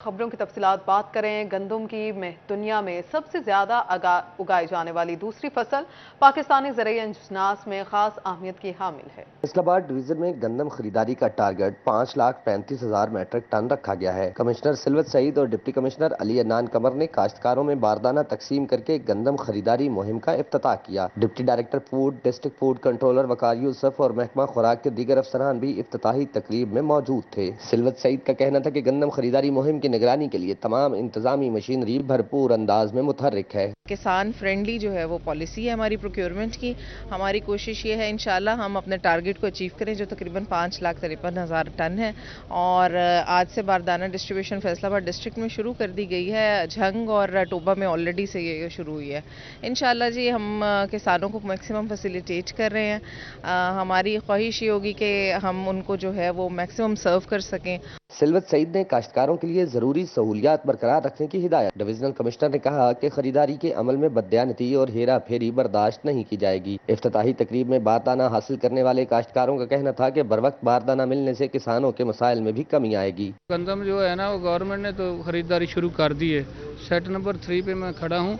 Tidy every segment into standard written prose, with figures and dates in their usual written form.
खबरों की तफसीलात बात करें। गंदम की दुनिया में सबसे ज्यादा उगाई जाने वाली दूसरी फसल पाकिस्तानी ज़राई अजनास में खास अहमियत की हामिल है। इस्लामाबाद डिवीजन में गंदम खरीदारी का टारगेट 5,35,000 मीट्रिक टन रखा गया है। कमिश्नर सिल्वत सईद और डिप्टी कमिश्नर अली अनान कमर ने काश्तकारों में बारदाना तकसीम करके गंदम खरीदारी मुहिम का इफ्तिताह किया। Deputy director food, district food controller Waqar Yusuf और महकमा खुराक के दीगर अफसरान भी इफ्तिताही तकरीब में मौजूद थे। सिल्वत सईद का कहना था कि गंदम खरीदारी मुहिम की निगरानी के लिए तमाम इंतजामी मशीनरी भरपूर अंदाज में मुतहर्रिक है। किसान फ्रेंडली जो है वो पॉलिसी है हमारी प्रोक्योरमेंट की। हमारी कोशिश ये है इंशाल्लाह हम अपने टारगेट को अचीव करें जो तकरीबन 5,53,000 टन है। और आज से बारदाना डिस्ट्रीब्यूशन फैसलाबाद डिस्ट्रिक्ट में शुरू कर दी गई है। झंग और टोबा में ऑलरेडी से ये शुरू हुई है। इंशाल्लाह जी हम किसानों को मैक्सिमम फैसिलिटेट कर रहे हैं। हमारी ख्वाहिश ये होगी कि हम उनको जो है वो मैक्सिमम सर्व कर सकें। सिल्वत सईद ने काश्तकारों के लिए जरूरी सहूलियात बरकरार रखने की हिदायत। डिविजनल कमिश्नर ने कहा कि खरीदारी के अमल में बददियानती और हेरा फेरी बर्दाश्त नहीं की जाएगी। इफ्तिताही तकरीब में बारदाना हासिल करने वाले काश्तकारों का कहना था कि बर वक्त बारदाना मिलने से किसानों के मसाइल में भी कमी आएगी। गंदम जो है ना वो गवर्नमेंट ने तो खरीदारी शुरू कर दी है। सेट नंबर 3 पे मैं खड़ा हूँ।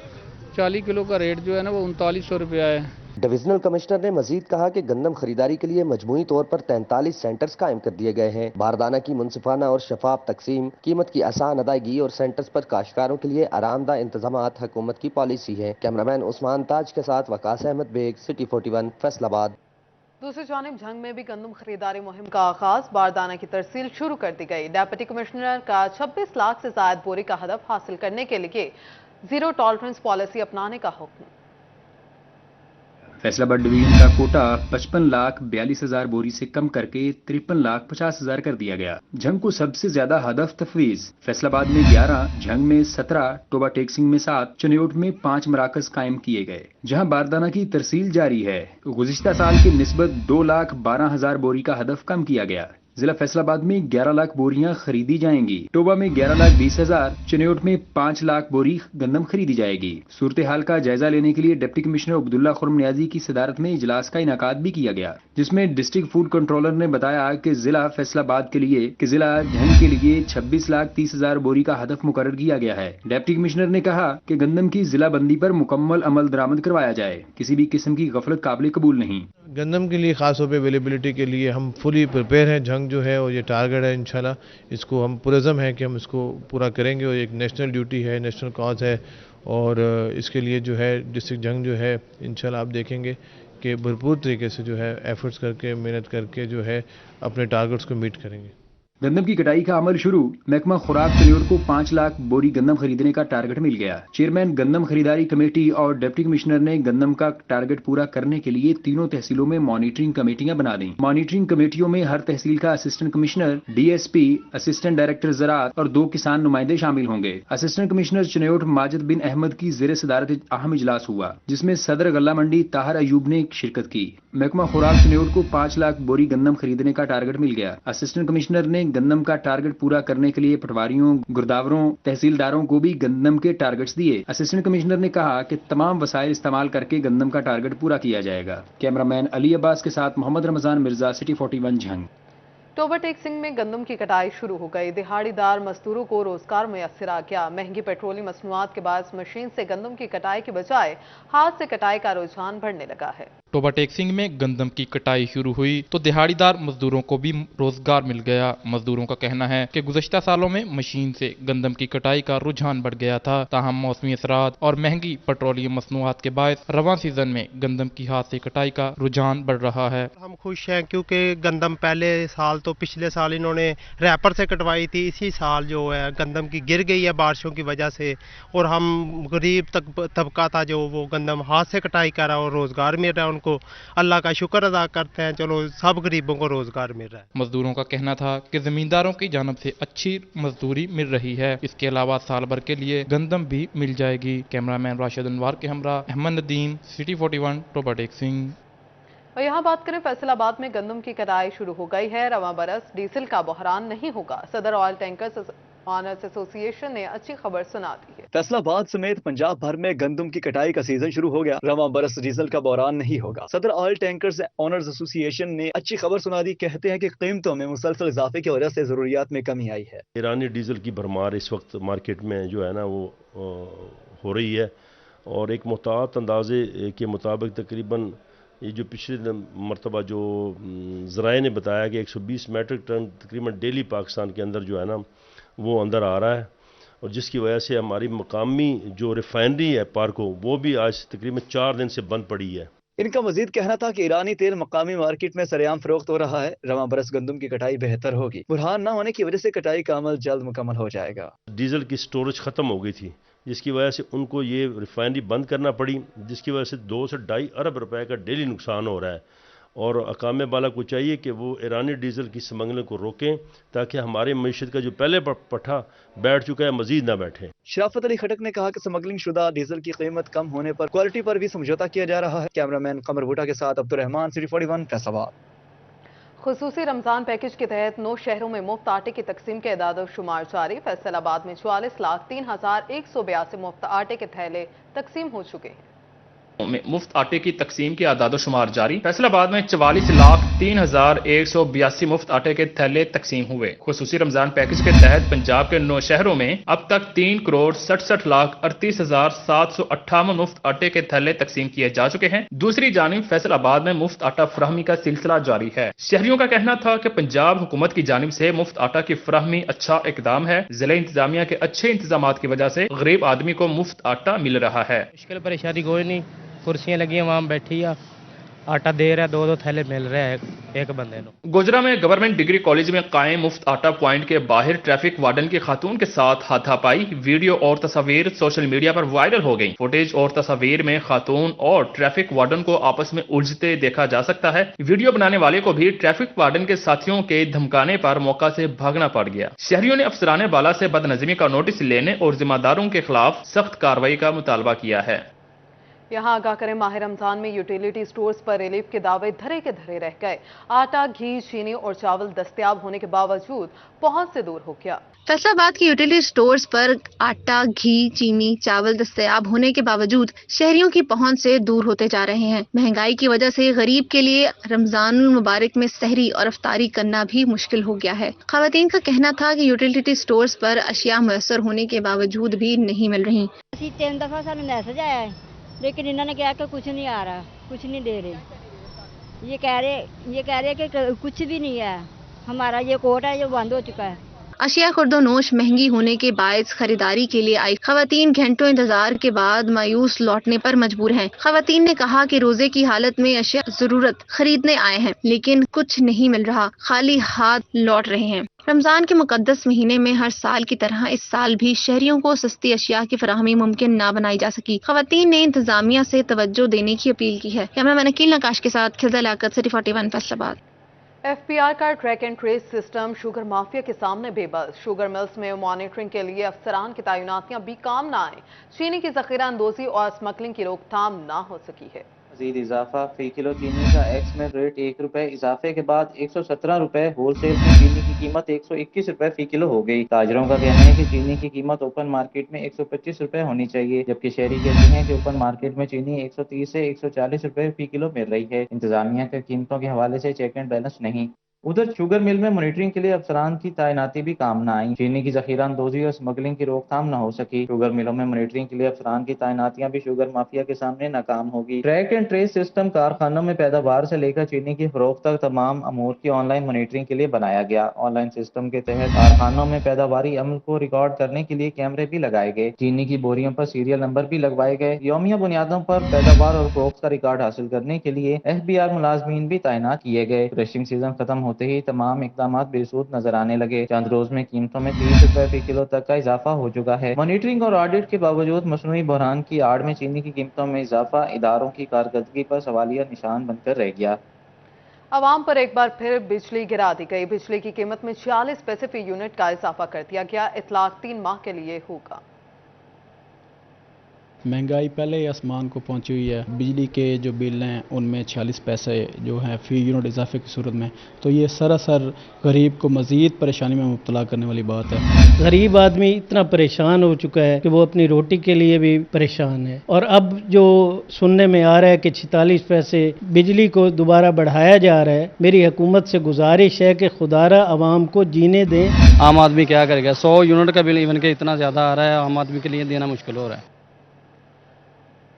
40 किलो का रेट जो है ना वो 3900 रुपया है। डिविजनल कमिश्नर ने मजीद कहा कि गंदम खरीदारी के लिए मजमूई तौर पर 43 सेंटर्स कायम कर दिए गए हैं। बारदाना की मुनसिफाना और शफाफ तकसीम, कीमत की आसान अदायगी और सेंटर्स पर काश्तकारों के लिए आरामदा इंतजामात हुकूमत की पॉलिसी है। कैमरामैन उस्मान ताज के साथ वकास अहमद बेग, सिटी 41, फैसलाबाद। दूसरी जानिब झंग में भी गंदम खरीदारी मुहिम का आगाज। बारदाना की तरसील शुरू कर दी गई। डिप्टी कमिश्नर का 26 लाख से ज्यादा बोरी का हदफ हासिल करने के लिए जीरो टॉलरेंस पॉलिसी अपनाने का हुक्म। फैसलाबाद डिवीजन का कोटा 55,42,000 बोरी से कम करके 53,50,000 कर दिया गया। झंग को सबसे ज्यादा हदफ तफवीज। फैसलाबाद में 11, झंग में 17, टोबा टेक्सिंग में 7, चनियोट में 5 मराकज कायम किए गए जहां बारदाना की तरसील जारी है। गुज़िश्ता साल की निस्बत 2,12,000 बोरी का हदफ कम किया गया। जिला फैसलाबाद में 11 लाख बोरियां खरीदी जाएंगी। टोबा में 11,20,000, चनियोट में 5 लाख बोरी गंदम खरीदी जाएगी। सूरत हाल का जायजा लेने के लिए डिप्टी कमिश्नर अब्दुल्ला खुर्म नियाजी की सदारत में इजलास का इनाकाद भी किया गया, जिसमें डिस्ट्रिक्ट फूड कंट्रोलर ने बताया कि जिला फैसलाबाद के लिए जिला झंग के लिए 26,30,000 बोरी का हदफ मुकर्रर किया गया है। डिप्टी कमिश्नर ने कहा कि गंदम की जिला बंदी पर मुकम्मल अमल दरामद करवाया जाए। किसी भी किस्म की गफलत काबिल कबूल नहीं। गंदम के लिए खास तौर पे अवेलेबिलिटी के लिए हम फुली प्रिपेयर हैं। झंग जो है और ये टारगेट है, इंशाल्लाह इसको हम पुरज़म है कि हम इसको पूरा करेंगे और एक नेशनल ड्यूटी है, नेशनल कॉज है। और इसके लिए जो है डिस्ट्रिक्ट झंग जो है इंशाल्लाह आप देखेंगे कि भरपूर तरीके से जो है एफर्ट्स करके मेहनत करके जो है अपने टारगेट्स को मीट करेंगे। गंदम की कटाई का अमल शुरू। महकमा खुराक चनियोट को 5 लाख बोरी गंदम खरीदने का टारगेट मिल गया। चेयरमैन गंदम खरीदारी कमेटी और डिप्टी कमिश्नर ने गंदम का टारगेट पूरा करने के लिए तीनों तहसीलों में मॉनिटरिंग कमेटियां बना दी। मॉनिटरिंग कमेटियों में हर तहसील का assistant commissioner, DSP, assistant director ज़राअत और 2 किसान नुमाइंदे शामिल होंगे। असिस्टेंट कमिश्नर चनियोट माजिद बिन अहमद की ज़ेर सदारत अहम इजलास हुआ, जिसमें सदर गल्ला मंडी ताहर अयूब ने शिरकत की। महकमा खुराक चनियोट को 5 लाख बोरी गंदम खरीदने का टारगेट मिल गया। असिस्टेंट कमिश्नर ने गंदम का टारगेट पूरा करने के लिए पटवारियों, गुरदावरों, तहसीलदारों को भी गंदम के टारगेट्स दिए। असिस्टेंट कमिश्नर ने कहा कि तमाम वसाइल इस्तेमाल करके गंदम का टारगेट पूरा किया जाएगा। कैमरामैन अली अब्बास के साथ मोहम्मद रमजान मिर्जा, सिटी 41, झंग। टोबा टेक्सिंग में गंदम की कटाई शुरू हो गई। दिहाड़ीदार मजदूरों को रोजगार मुयस्सर आ गया। महंगी पेट्रोलियम मसनूआत के बाद मशीन से गंदम की कटाई के बजाय हाथ से कटाई का रुझान बढ़ने लगा है। टोबा टेक्सिंग में गंदम की कटाई शुरू हुई तो दिहाड़ीदार मजदूरों को भी रोजगार मिल गया। मजदूरों का कहना है कि गुज़श्ता सालों में मशीन से गंदम की कटाई का रुझान बढ़ गया था, ताहम मौसमी असरात और महंगी पेट्रोलियम मसनूआत के बायस रवां सीजन में गंदम की हाथ से कटाई का रुझान बढ़ रहा है। हम खुश हैं क्योंकि गंदम पहले साल तो पिछले साल इन्होंने रैपर से कटवाई थी। इसी साल जो है गंदम की गिर गई है बारिशों की वजह से, और हम गरीब तबका था जो वो गंदम हाथ से कटाई कर रहा है और रोजगार मिल रहा है उनको। अल्लाह का शुक्र अदा करते हैं, चलो सब गरीबों को रोजगार मिल रहा है। मजदूरों का कहना था कि जमींदारों की जानब से अच्छी मजदूरी मिल रही है। इसके अलावा साल भर के लिए गंदम भी मिल जाएगी। कैमरामैन राशिद अनवार के हमरा अहमद नदीम, सिटी 41, टोबा टेक्सिंग। और यहाँ बात करें फैसलाबाद में गंदम की कटाई शुरू हो गई है। रवां बरस डीजल का बहरान नहीं होगा। सदर ऑनर्स एसोसिएशन ने अच्छी खबर सुना दी है। फैसलाबाद समेत पंजाब भर में गंदम की कटाई का सीजन शुरू हो गया। रवां बरस डीजल का बहरान नहीं होगा। सदर ऑयल टैंकर्स ऑनर्स एसोसिएशन ने अच्छी खबर सुना दी। कहते हैं कि कीमतों में मुसलसल इजाफे की वजह से जरूरियात में कमी आई है। ईरानी डीजल की भरमार इस वक्त मार्केट में जो है ना वो हो रही है और एक मुतात अंदाजे के मुताबिक तकरीबन ये जो पिछले मरतबा जो ज़राए ने बताया कि 120 मेट्रिक टन तकरीबन डेली पाकिस्तान के अंदर जो है ना वो अंदर आ रहा है और जिसकी वजह से हमारी मकामी जो रिफाइनरी है पार्को वो भी आज तकरीबन 4 दिन से बंद पड़ी है। इनका मजीद कहना था कि ईरानी तेल मकामी मार्केट में सरेआम फरोख्त हो रहा है। रवां बरस गंदम की कटाई बेहतर होगी। बुरहान न होने की वजह से कटाई का अमल जल्द मुकम्मल हो जाएगा। डीजल की स्टोरेज ख़त्म हो गई थी जिसकी वजह से उनको ये रिफाइनरी बंद करना पड़ी, जिसकी वजह से 2 से 2.5 अरब रुपए का डेली नुकसान हो रहा है और अकामे बाला को चाहिए कि वो ईरानी डीजल की स्मगलिंग को रोकें ताकि हमारे मईशत का जो पहले पट्टा बैठ चुका है मजीद ना बैठे। शराफत अली खटक ने कहा कि स्मगलिंग शुदा डीजल की कीमत कम होने पर क्वालिटी पर भी समझौता किया जा रहा है। कैमरामैन कमर भुट्टा के साथ अब्दुर्रहमान, सिटी 41 फैसलाबाद। खुसूसी रमजान पैकेज के तहत 9 शहरों में मुफ्त आटे की तकसीम के एदाद शुमार जारी। फैसलाबाद में 44,03,182 मुफ्त आटे के थैले तकसीम हो चुके हैं। में मुफ्त आटे की तकसीम के आदादो शुमार जारी। फैसलाबाद में 44,03,182 मुफ्त आटे के थैले तकसीम हुए। खुसूसी रमजान पैकेज के तहत पंजाब के 9 शहरों में अब तक 3,67,38,758 मुफ्त आटे के थैले तकसीम किए जा चुके हैं। दूसरी जानिब फैसलाबाद में मुफ्त आटा फराहमी का सिलसिला जारी है। शहरियों का कहना था कि पंजाब हुकूमत की जानिब से मुफ्त आटा की फराहमी अच्छा इकदाम है। जिला इंतजामिया के अच्छे इंतजाम की वजह से गरीब आदमी को मुफ्त आटा मिल रहा है। मुश्किल परेशानी कोई नहीं, कुर्सियां लगी हैं, वहाँ बैठी है, आटा दे रहा है, 2-2 थैले मिल रहे हैं एक बंदे को। गोजरा में गवर्नमेंट डिग्री कॉलेज में कायम मुफ्त आटा पॉइंट के बाहर ट्रैफिक वार्डन की खातून के साथ हाथापाई, वीडियो और तस्वीर सोशल मीडिया पर वायरल हो गई। फुटेज और तस्वीर में खातून और ट्रैफिक वार्डन को आपस में उलझते देखा जा सकता है। वीडियो बनाने वाले को भी ट्रैफिक वार्डन के साथियों के धमकाने पर मौका से भागना पड़ गया। शहरियों ने अफसराने बाला से बदनज़मी का नोटिस लेने और जिम्मेदारों के खिलाफ सख्त कार्रवाई का मुतालबा किया है। यहाँ आगाह करें, माह रमजान में यूटिलिटी स्टोर्स पर रिलीफ के दावे धरे के धरे रह गए। आटा, घी, चीनी और चावल दस्तयाब होने के बावजूद पहुंच से दूर हो गया। फैसलाबाद के यूटिलिटी स्टोर्स पर आटा, घी, चीनी, चावल दस्तयाब होने के बावजूद शहरियों की पहुंच से दूर होते जा रहे हैं। महंगाई की वजह से गरीब के लिए रमजान मुबारक में सहरी और अफ्तारी करना भी मुश्किल हो गया है। खवातीन का कहना था कि यूटिलिटी स्टोर्स पर अशिया मुयस्सर होने के बावजूद भी नहीं मिल रही। 3 दफा सानू मैसेज आया है लेकिन इन्होंने कहा कि कुछ नहीं आ रहा, कुछ नहीं दे रहे। ये कह रहे कि कुछ भी नहीं है, हमारा ये कोर्ट है जो बंद हो चुका है। अशिया खुर्दोनोश महंगी होने के बायस खरीदारी के लिए आई खवातीन घंटों इंतजार के बाद मायूस लौटने पर मजबूर हैं। खवातीन ने कहा कि रोजे की हालत में अशिया जरूरत खरीदने आए हैं लेकिन कुछ नहीं मिल रहा, खाली हाथ लौट रहे हैं। रमजान के मुकद्दस महीने में हर साल की तरह इस साल भी शहरियों को सस्ती अशिया की फराहमी मुमकिन ना बनाई जा सकी। खवातीन ने इंतजामिया से तवज्जो देने की अपील की है। कैमरामैन अकील नकाश के साथ खिज़ा लाकत, सिटी 41 फैसलाबाद। एफपीआर का track and trace system sugar mafia के सामने बेबस। शुगर मिल्स में मॉनिटरिंग के लिए अफसरान की तैनातियां भी काम न आए। चीनी की जखीरा अंदोजी और स्मगलिंग की रोकथाम न हो सकी है। मजीद इजाफा, फी किलो चीनी का एक्समेंट रेट 1 रुपए इजाफे के बाद 117 रुपए, होलसेल में चीनी की कीमत 121 रुपए फी किलो हो गई। ताजरों का कहना है कि चीनी की कीमत ओपन मार्केट में 125 रुपए होनी चाहिए, जबकि शहरी कहते हैं कि ओपन मार्केट में चीनी 130 से 140 रुपए फी किलो मिल रही है। इंतजामिया के कीमतों के हवाले से चेक एंड बैलेंस नहीं। उधर शुगर मिल में मॉनिटरिंग के लिए अफसरान की तैनाती भी काम न आई। चीनी की जखीरा अंदोजी और स्मगलिंग की रोकथाम न हो सकी। शुगर मिलों में मॉनिटरिंग के लिए अफसरान की तैनातियां भी शुगर माफिया के सामने नाकाम होगी। ट्रैक एंड ट्रेस सिस्टम कारखानों में पैदावार से लेकर चीनी की फरोख्त तक तमाम अमूर की ऑनलाइन मॉनिटरिंग के लिए बनाया गया। ऑनलाइन सिस्टम के तहत कारखानों में पैदावारी अमल को रिकॉर्ड करने के लिए कैमरे भी लगाए गए। चीनी की बोरियों पर सीरियल नंबर भी लगवाए गए। यौमिया बुनियादों पर पैदावार और फरोख्त का रिकॉर्ड हासिल करने के लिए FBR मुलाजमीन भी तैनात किए गए। क्रशिंग सीजन खत्म होते ही तमाम इकदाम बेसूद नजर आने लगे। चंद रोज में कीमतों में 30 रुपए फी किलो तक का इजाफा हो चुका है। मॉनिटरिंग और ऑडिट के बावजूद मसनूई बहरान की आड़ में चीनी की कीमतों में इजाफा इदारों की कारकर्दगी पर सवालिया निशान बनकर रह गया। आवाम पर एक बार फिर बिजली गिरा दी गई। बिजली की कीमत में 40 पैसे फी यूनिट का इजाफा कर दिया गया। इतलाक 3 माह के लिए होगा। महंगाई पहले ही आसमान को पहुंची हुई है। बिजली के जो बिल हैं उनमें 46 पैसे जो हैं फी यूनिट इजाफे की सूरत में, तो ये सरासर गरीब को मज़ीद परेशानी में मुब्तला करने वाली बात है। गरीब आदमी इतना परेशान हो चुका है कि वो अपनी रोटी के लिए भी परेशान है, और अब जो सुनने में आ रहा है कि 46 पैसे बिजली को दोबारा बढ़ाया जा रहा है, मेरी हुकूमत से गुजारिश है कि खुदारा आवाम को जीने दें। आम आदमी क्या करेगा? 100 यूनिट का बिल इवन के इतना ज़्यादा आ रहा है, आम आदमी के लिए देना मुश्किल हो रहा है।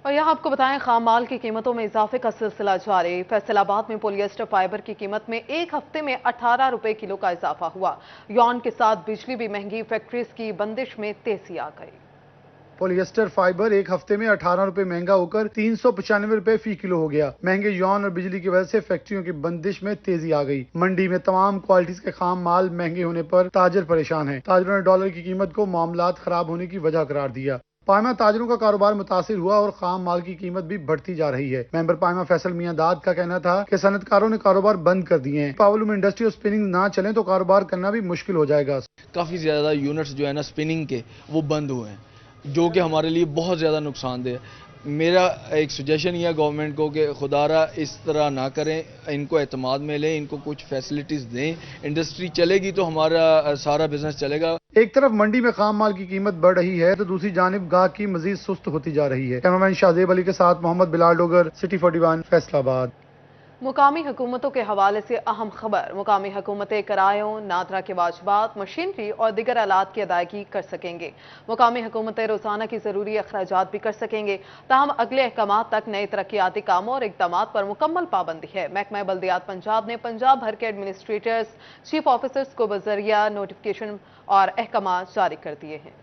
और यहाँ आपको बताएं, खाम माल की कीमतों में इजाफे का सिलसिला जारी। फैसलाबाद में पॉलिएस्टर फाइबर की कीमत में एक हफ्ते में 18 रुपए किलो का इजाफा हुआ। यौन के साथ बिजली भी महंगी, फैक्ट्रीज की बंदिश में तेजी आ गई। पॉलिएस्टर फाइबर एक हफ्ते में 18 रुपए महंगा होकर 395 रुपए फी किलो हो गया। महंगे यौन और बिजली की वजह से फैक्ट्रियों की बंदिश में तेजी आ गई। मंडी में तमाम क्वालिटीज के खाम माल महंगे होने पर ताजर परेशान है। ताजरों ने डॉलर की कीमत को मामलात खराब होने की वजह करार दिया। पायमा ताजरों का कारोबार मुतासिर हुआ और खाम माल की कीमत भी बढ़ती जा रही है। मेंबर पायमा फैसल मियां दाद का कहना था कि सनतकारों ने कारोबार बंद कर दिए हैं। पावलू में इंडस्ट्री और स्पिनिंग ना चलें तो कारोबार करना भी मुश्किल हो जाएगा। काफ़ी ज़्यादा यूनिट्स जो है ना स्पिनिंग के वो बंद हुए हैं, जो कि हमारे लिए बहुत ज़्यादा नुकसानदेह है। मेरा एक सजेशन ये है गवर्नमेंट को कि खुदारा इस तरह ना करें, इनको एतमाद में लें, इनको कुछ फैसिलिटीज़ दें। इंडस्ट्री चलेगी तो हमारा सारा बिजनेस चलेगा। एक तरफ मंडी में खाम माल की कीमत बढ़ रही है तो दूसरी जानिब गाहक की मजीद सुस्त होती जा रही है। कैमरामैन शाहजेब अली के साथ मोहम्मद बिलाल डोगर, सिटी 41 फैसलाबाद। मुकामी हुकूमतों के हवाले से अहम खबर। मुकामी हुकूमतें किरायों, नादरा के वाजबात, मशीनरी और दीगर आलात की अदायगी कर सकेंगे। मुकामी हुकूमतें रोजाना की जरूरी अखराजात भी कर सकेंगे। ताहम अगले अहकामात तक नए तरक्याती कामों और इकदामात पर मुकम्मल पाबंदी है। महकमा बल्दियात पंजाब ने पंजाब भर के एडमिनिस्ट्रेटर्स, चीफ ऑफिसर्स को बजरिया नोटिफिकेशन और अहकामात जारी कर दिए हैं।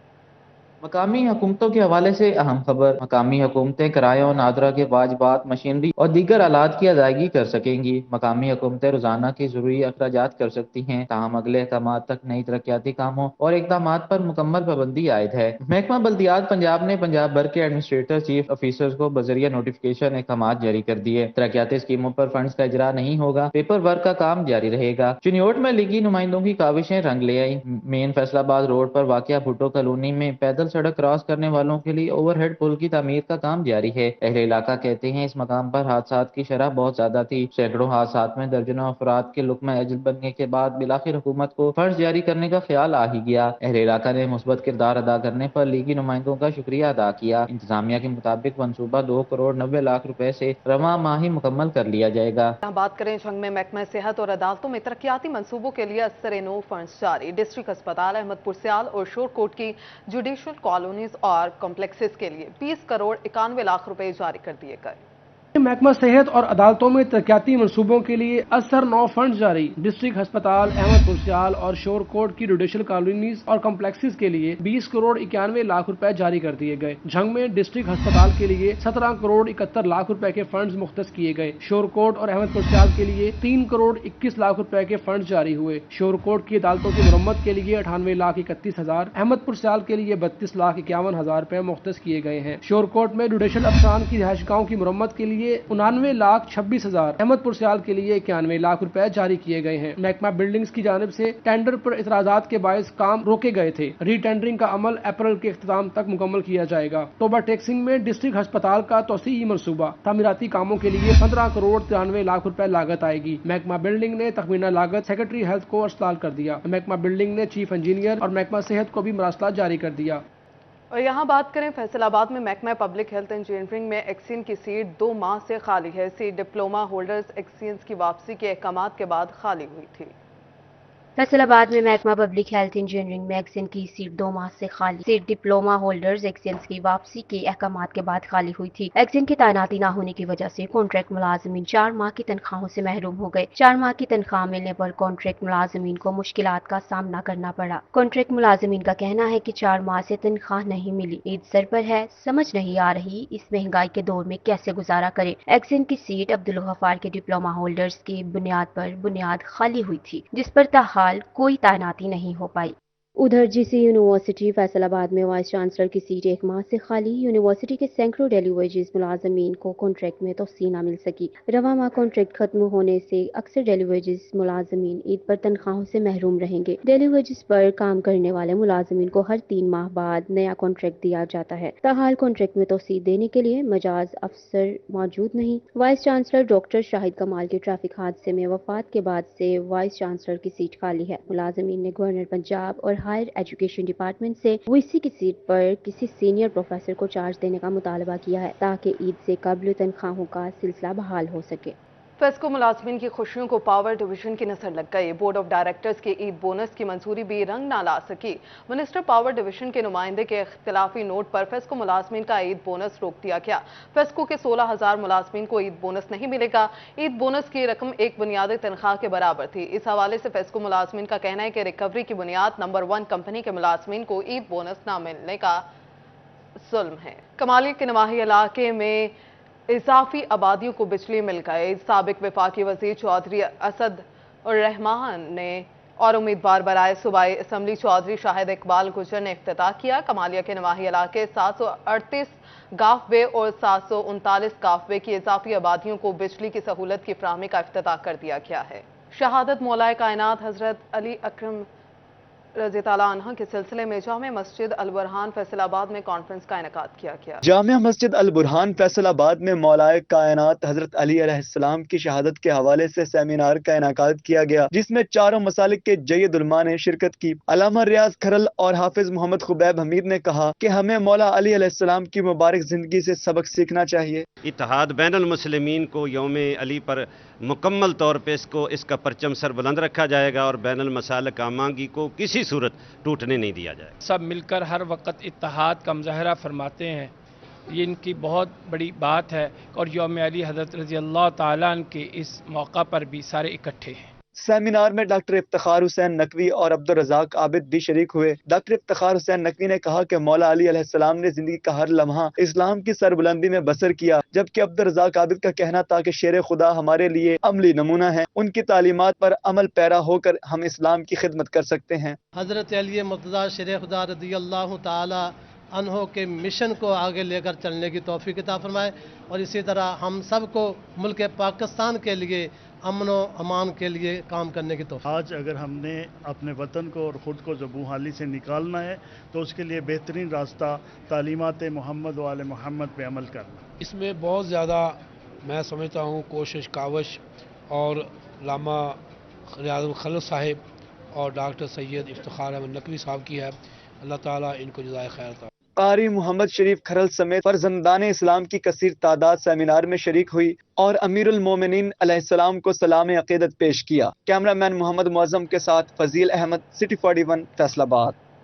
मकामी हुकूमतों के हवाले से अहम खबर। मकामी हुकूमतें किरायों, नादरा के वाजबात, मशीनरी और दीगर आलात की अदायगी कर सकेंगी। मकामी हुकूमतें रोजाना की जरूरी अखराजात कर सकती हैं। ताहम अगले अहकामात तक नई तरक्याती कामों और इकदामात पर मुकम्मल पाबंदी आयद है। महकमा बल्दियात पंजाब ने पंजाब भर के एडमिनिस्ट्रेटर, चीफ ऑफिसर्स को बजरिया नोटिफिकेशन अहकामात जारी कर दिए। तरक्याती स्कीमों पर फंड्स का इजरा नहीं होगा, पेपर वर्क का काम जारी रहेगा। चुनियोट में लीगी नुमाइंदों की काविशें रंग ले आई। मेन फैसलाबाद रोड पर वाक़िया भुट्टो कॉलोनी में पैदल सड़क क्रॉस करने वालों के लिए ओवरहेड पुल की तामीर का काम जारी है। अहले इलाका कहते हैं इस मकाम पर हादसात की शरह बहुत ज्यादा थी। सैकड़ों हादसात में दर्जनों अफराद के लुक्मा अजल बनने के बाद बिलाखिर हुकूमत को फंड्स जारी करने का ख्याल आ ही गया। अहले इलाका ने मुस्बत किरदार अदा करने पर लीगी नुमाइंदों का शुक्रिया अदा किया। इंतजामिया के मुताबिक मनसूबा 2 करोड़ 90 लाख रुपए से रवां माह ही मुकम्मल कर लिया जाएगा। बात करें जंग में महकमा सेहत और अदालतों में तरक्याती मंसूबों के लिए असर-ए-नो फंड्स जारी। डिस्ट्रिक्ट अस्पताल अहमदपुर सियाल और शोरकोट की जुडिशल कॉलोनीज और कॉम्प्लेक्सेस के लिए 20 करोड़ 91 लाख रुपए जारी कर दिए गए। महकमा सेहत और अदालतों में तरक्याती मंसूबों के लिए असर-ए-नो फंड जारी। डिस्ट्रिक्ट अस्पताल अहमदपुर सियाल और शोरकोट की जुडिशल कॉलोनीज और कॉम्प्लेक्सेस के लिए 20 करोड़ 91 लाख रुपए जारी कर दिए गए। झंग में डिस्ट्रिक्ट अस्पताल के लिए 17 करोड़ 71 लाख रुपए के फंड्स मुख्तस किए गए। शोरकोट और अहमदपुर सियाल के लिए 3 करोड़ 21 लाख रुपए के फंड जारी हुए। शोरकोट की अदालतों की मरम्मत के लिए 98 लाख 31 हजार, अहमदपुर सियाल के लिए 32 लाख 51 हजार रुपए मुख्तस किए गए हैं। शोरकोट में जुडिशल अफसान की रिहायशगाहों की मरम्मत के लिए 99 लाख 26 हजार, अहमदपुर सियाल के लिए 91 लाख रुपए जारी किए गए हैं। महकमा बिल्डिंग्स की जानिब से टेंडर पर इतराजात के बायस काम रोके गए थे। रीटेंडरिंग का अमल अप्रैल के इख्तिताम तक मुकम्मल किया जाएगा। टोबा टेक्सिंग में डिस्ट्रिक्ट अस्पताल का तोसीई मंसूबा। तामीराती कामों के लिए 15 करोड़ 93 लाख रुपए लागत आएगी। महकमा बिल्डिंग ने तखमीना लागत सेक्रेटरी हेल्थ को अर्सलाल कर दिया। महकमा बिल्डिंग ने चीफ इंजीनियर और महकमा सेहत को भी मरासला जारी कर दिया। और यहाँ बात करें फैसलाबाद में महकमा पब्लिक हेल्थ इंजीनियरिंग में एक्सीन की सीट 2 माह से खाली है। सीट डिप्लोमा होल्डर्स एक्सीन की वापसी के अहकामात के बाद खाली हुई थी। फैसलाबाद में महकमा पब्लिक हेल्थ इंजीनियरिंग में एक्सेन की सीट 2 माह से खाली। सीट डिप्लोमा होल्डर्स एक्सेंस की वापसी के अहकामात के बाद खाली हुई थी। एक्सेन की तैनाती न होने की वजह से कॉन्ट्रैक्ट मुलाजमीन 4 माह की तनख्वाहों से महरूम हो गए। 4 माह की तनख्वाह मिलने पर कॉन्ट्रैक्ट मुलाजमीन को मुश्किलात का सामना करना पड़ा। कॉन्ट्रैक्ट मुलाजमीन का कहना है कि 4 माह से तनख्वाह नहीं मिली, ईद सर पर है, समझ नहीं आ रही इस महंगाई के दौर में कैसे गुजारा करे। एक्सेन की सीट अब्दुल गफ्फार के डिप्लोमा होल्डर्स की बुनियाद पर बुनियाद खाली हुई थी, जिस पर ताहाल कोई तैनाती नहीं हो पाई। उधर जीसी यूनिवर्सिटी फैसलाबाद में वाइस चांसलर की सीट 1 माह से खाली। यूनिवर्सिटी के सैकड़ों डेली वेजेस मुलाजमीन को कॉन्ट्रैक्ट में तोसी न मिल सकी। रवा माह कॉन्ट्रैक्ट खत्म होने से अक्सर डेली वेजेस मुलाजमीन ईद पर तनख्वाहों से महरूम रहेंगे। डेली वेजेस पर काम करने वाले मुलाजमीन को हर 3 माह बाद नया कॉन्ट्रैक्ट दिया जाता है। ताहाल कॉन्ट्रैक्ट में तोसी देने के लिए मजाज अफसर मौजूद नहीं। वाइस चांसलर डॉक्टर शाहिद कमाल के ट्रैफिक हादसे में वफात के बाद से वाइस चांसलर की सीट खाली है। मुलाजमीन ने गवर्नर पंजाब और हायर एजुकेशन डिपार्टमेंट से वीसी की सीट पर किसी सीनियर प्रोफेसर को चार्ज देने का मुतालबा किया है ताकि ईद से कबल तनख्वाहों का सिलसिला बहाल हो सके। फेस्को मुलाजमीन की खुशियों को पावर डिवीजन की नजर लग गई। बोर्ड ऑफ डायरेक्टर्स की ईद बोनस की मंजूरी भी रंग ना ला सकी। मिनिस्टर पावर डिवीजन के नुमाइंदे के इख्तिलाफी नोट पर फेस्को मुलाजमीन का ईद बोनस रोक दिया गया। फेस्को के 16,000 मुलाजमीन को ईद बोनस नहीं मिलेगा। ईद बोनस की रकम एक बुनियादी तनख्वाह के बराबर थी। इस हवाले से फेस्को मुलाजमीन का कहना है कि रिकवरी की बुनियाद नंबर 1 कंपनी के मुलाजमीन को ईद बोनस न मिलने का जुल्म है। कमालिया के नवाही इलाके में इजाफी आबादियों को बिजली मिल गए। साबिक वफाकी वजीर चौधरी असद रहमान ने और उम्मीदवार बराए सूबाई असम्बली चौधरी शाहिद इकबाल गुजर ने इफ्तिताह किया। कमालिया के नवाही इलाके 738 गाफवे और 739 गाफवे की इजाफी आबादियों को बिजली की सहूलत की फराहमी का इफ्तिताह कर दिया गया है। शहादत मौलाए कायनात हजरत अली अकरम रज़ी ताला अन्हा के सिलसिले में जामिया मस्जिद अल बुरहान फैसलाबाद में कॉन्फ्रेंस का इनेकाद किया गया। जामिया मस्जिद अल बुरहान फैसलाबाद में मौलाए कायनात हजरत अली अलैहिस्सलाम की शहादत के हवाले से सेमिनार का इनेकाद किया गया, जिसमें चारों मसालिक के जय्यद उलमा ने शिरकत की। अल्लामा रियाज खरल और हाफिज मोहम्मद खुबैब हमीद ने कहा कि हमें मौला अली अलैहिस्सलाम की मुबारक जिंदगी से सबक सीखना चाहिए। इत्तेहाद बैनुल मुस्लिमीन को यौम अली पर मुकम्मल तौर पे इसका परचम सर बुलंद रखा जाएगा और बैनुल मसालिक आमांगी को किसी सूरत टूटने नहीं दिया जाएगा। सब मिलकर हर वक्त इत्तेहाद का मुजाहरा फरमाते हैं, ये इनकी बहुत बड़ी बात है और यौम अली हज़रत रज़ी अल्लाह ताला अन्हु के इस मौका पर भी सारे इकट्ठे हैं। सेमिनार में डॉक्टर इफ्तिखार हुसैन नकवी और अब्दुल रज़ाक आबिद भी शरीक हुए। डॉक्टर इफ्तिखार हुसैन नकवी ने कहा कि मौला अली अलैहिस्सलाम ने जिंदगी का हर लम्हा इस्लाम की सरबुलंदी में बसर किया, जबकि अब्दुल रज़ाक आबिद का कहना था कि शेर खुदा हमारे लिए अमली नमूना है। उनकी तालीमात पर अमल पैरा होकर हम इस्लाम की खिदमत कर सकते हैं। हजरत अली मुर्तज़ा शेर खुदा रज़ी अल्लाह ताला अन्हो के मिशन को आगे लेकर चलने की तौफीक अता फरमाए और इसी तरह हम सबको मुल्क पाकिस्तान के लिए अमन व अमान के लिए काम करने की तौफीक। आज अगर हमने अपने वतन को और ख़ुद को ज़बूहाली से निकालना है तो उसके लिए बेहतरीन रास्ता तालीमात मोहम्मद व आले मोहम्मद पे अमल करना। इसमें बहुत ज़्यादा मैं समझता हूँ कोशिश कावश और लामा रियाज खलल साहिब और डॉक्टर सैयद इफ्तिखार अहमद नकवी साहब की है। अल्लाह ताला इनको जज़ाए खैर अता। कारी मोहम्मद शरीफ खरल समेत फर्जंदान इस्लाम की कसीर तादाद सेमिनार में शरीक हुई और अमीरुल मोमिनीन अलैहिस्सलाम को सलाम अक़ीदत पेश किया। कैमरामैन मोहम्मद मुअज़्ज़म के साथ फजील अहमद, सिटी 41 फैसलाबाद।